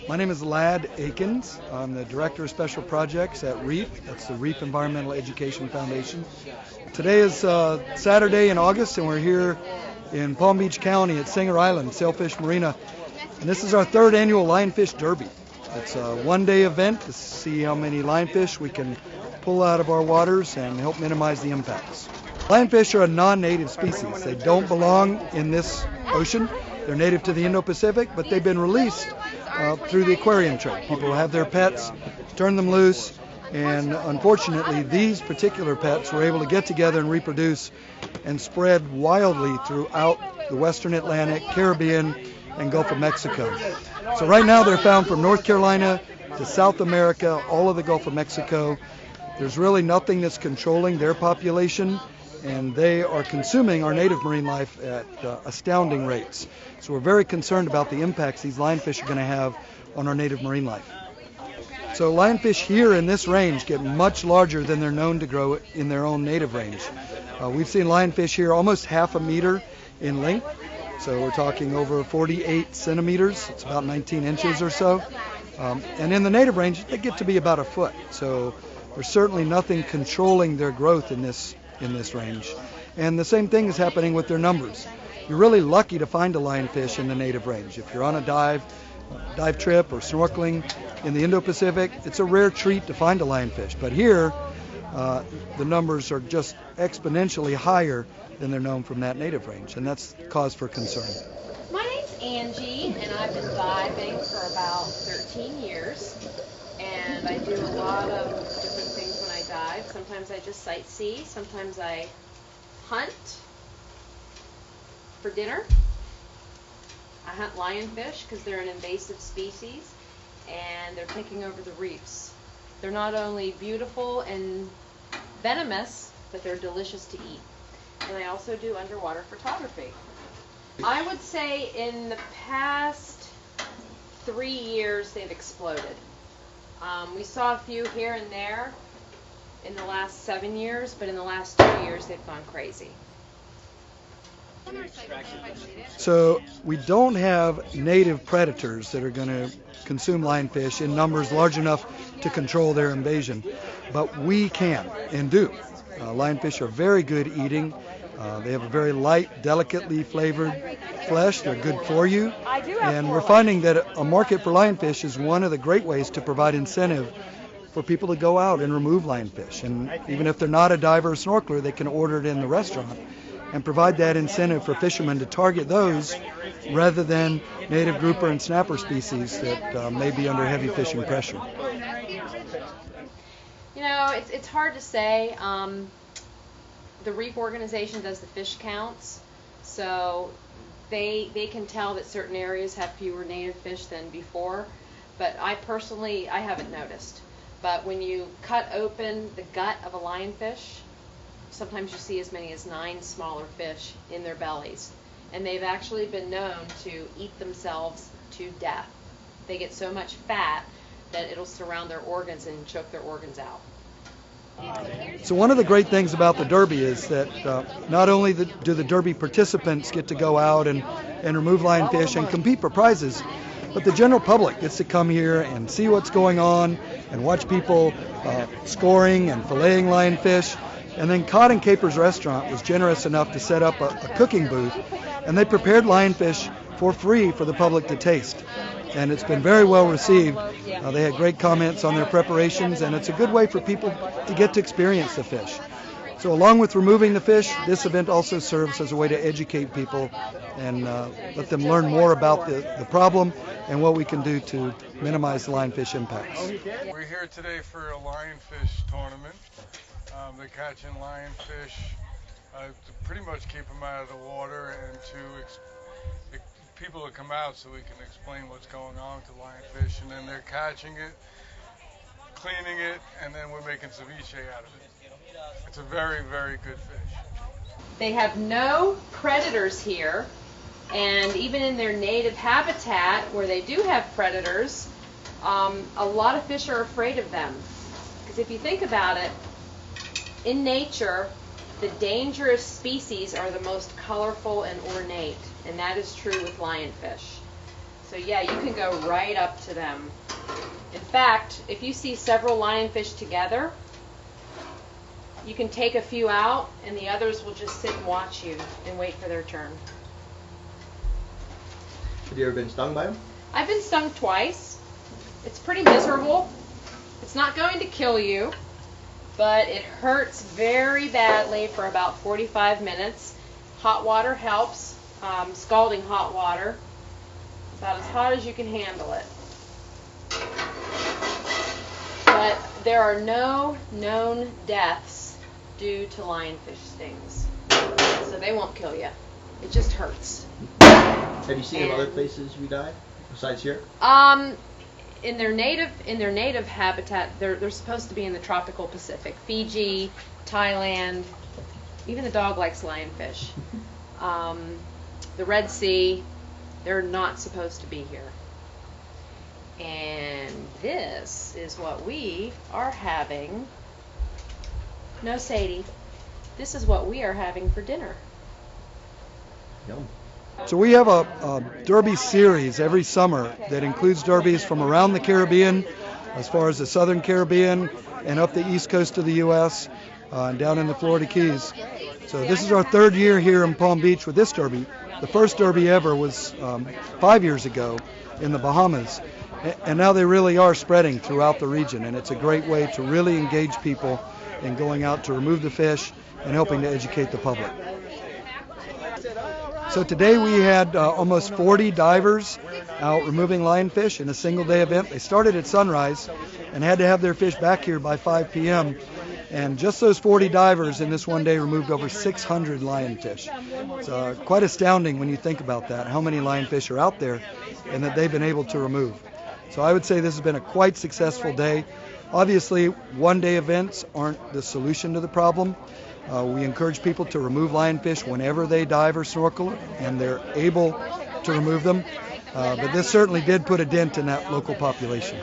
My name is Ladd Akins. I'm the Director of Special Projects at REEF. That's the Reef Environmental Education Foundation. Today is Saturday in August, and we're here in Palm Beach County at Singer Island, Sailfish Marina. And this is our third annual Lionfish Derby. It's a one-day event to see how many lionfish we can pull out of our waters and help minimize the impacts. Lionfish are a non-native species. They don't belong in this ocean. They're native to the Indo-Pacific, but they've been released through the aquarium trade. People have their pets, turn them loose, and unfortunately these particular pets were able to get together and reproduce and spread wildly throughout the Western Atlantic, Caribbean, and Gulf of Mexico. So right now they're found from North Carolina to South America, all of the Gulf of Mexico. There's really nothing that's controlling their population, and they are consuming our native marine life at astounding rates. So we're very concerned about the impacts these lionfish are going to have on our native marine life. So lionfish here in this range get much larger than they're known to grow in their own native range. We've seen lionfish here almost half a meter in length. So we're talking over 48 centimeters. It's about 19 inches or so. And in the native range, they get to be about a foot. So there's certainly nothing controlling their growth in this range. And the same thing is happening with their numbers. You're really lucky to find a lionfish in the native range. If you're on a dive trip or snorkeling in the Indo-Pacific, it's a rare treat to find a lionfish. But here, the numbers are just exponentially higher than they're known from that native range, and that's cause for concern. My name's Angie, and I've been diving for about 13 years, and I do a lot of different things when I dive. Sometimes I just sightsee, sometimes I hunt for dinner. I hunt lionfish because they're an invasive species and they're taking over the reefs. They're not only beautiful and venomous, but they're delicious to eat. And I also do underwater photography. I would say in the past 3 years they've exploded. We saw a few here and there in the last 7 years, but in the last 2 years they've gone crazy. So we don't have native predators that are going to consume lionfish in numbers large enough to control their invasion, but we can and do. Lionfish are very good eating. They have a very light, delicately flavored flesh. They're good for you. And we're finding that a market for lionfish is one of the great ways to provide incentive for people to go out and remove lionfish. And even if they're not a diver or snorkeler, they can order it in the restaurant and provide that incentive for fishermen to target those rather than native grouper and snapper species that may be under heavy fishing pressure. You know, it's hard to say. The Reef organization does the fish counts, so they can tell that certain areas have fewer native fish than before, but I haven't noticed. But when you cut open the gut of a lionfish, sometimes you see as many as 9 smaller fish in their bellies, and they've actually been known to eat themselves to death. They get so much fat that it'll surround their organs and choke their organs out. So one of the great things about the Derby is that not only do the Derby participants get to go out and remove lionfish and compete for prizes, but the general public gets to come here and see what's going on and watch people scoring and filleting lionfish. And then Cod and Capers Restaurant was generous enough to set up a cooking booth, and they prepared lionfish for free for the public to taste. And it's been very well received. They had great comments on their preparations, and it's a good way for people to get to experience the fish. So along with removing the fish, this event also serves as a way to educate people and let them learn more about the problem and what we can do to minimize the lionfish impacts. We're here today for a lionfish tournament. They're catching lionfish to pretty much keep them out of the water and to people to come out so we can explain what's going on with the lionfish, and then they're catching it, cleaning it, and then we're making ceviche out of it. It's a very, very good fish. They have no predators here, and even in their native habitat where they do have predators, a lot of fish are afraid of them. Because if you think about it, in nature, the dangerous species are the most colorful and ornate, and that is true with lionfish. So yeah, you can go right up to them. In fact, if you see several lionfish together, you can take a few out and the others will just sit and watch you and wait for their turn. Have you ever been stung by them? I've been stung twice. It's pretty miserable. It's not going to kill you, but it hurts very badly for about 45 minutes. Hot water helps, scalding hot water, about as hot as you can handle it. But there are no known deaths due to lionfish stings, so they won't kill you. It just hurts. Have you seen them other places you dive besides here? In their native habitat, they're supposed to be in the tropical Pacific, Fiji, Thailand. Even the dog likes lionfish. The Red Sea, they're not supposed to be here. And this is what we are having. No, Sadie. This is what we are having for dinner. Yum. So we have a derby series every summer that includes derbies from around the Caribbean, as far as the southern Caribbean and up the east coast of the U.S. And down in the Florida Keys. So this is our third year here in Palm Beach with this derby. The first derby ever was 5 years ago in the Bahamas. And now they really are spreading throughout the region, and it's a great way to really engage people in going out to remove the fish and helping to educate the public. So today we had almost 40 divers out removing lionfish in a single day event. They started at sunrise and had to have their fish back here by 5 p.m. And just those 40 divers in this one day removed over 600 lionfish. It's quite astounding when you think about that, how many lionfish are out there and that they've been able to remove. So I would say this has been a quite successful day. Obviously, one-day events aren't the solution to the problem. We encourage people to remove lionfish whenever they dive or snorkel, and they're able to remove them. But this certainly did put a dent in that local population.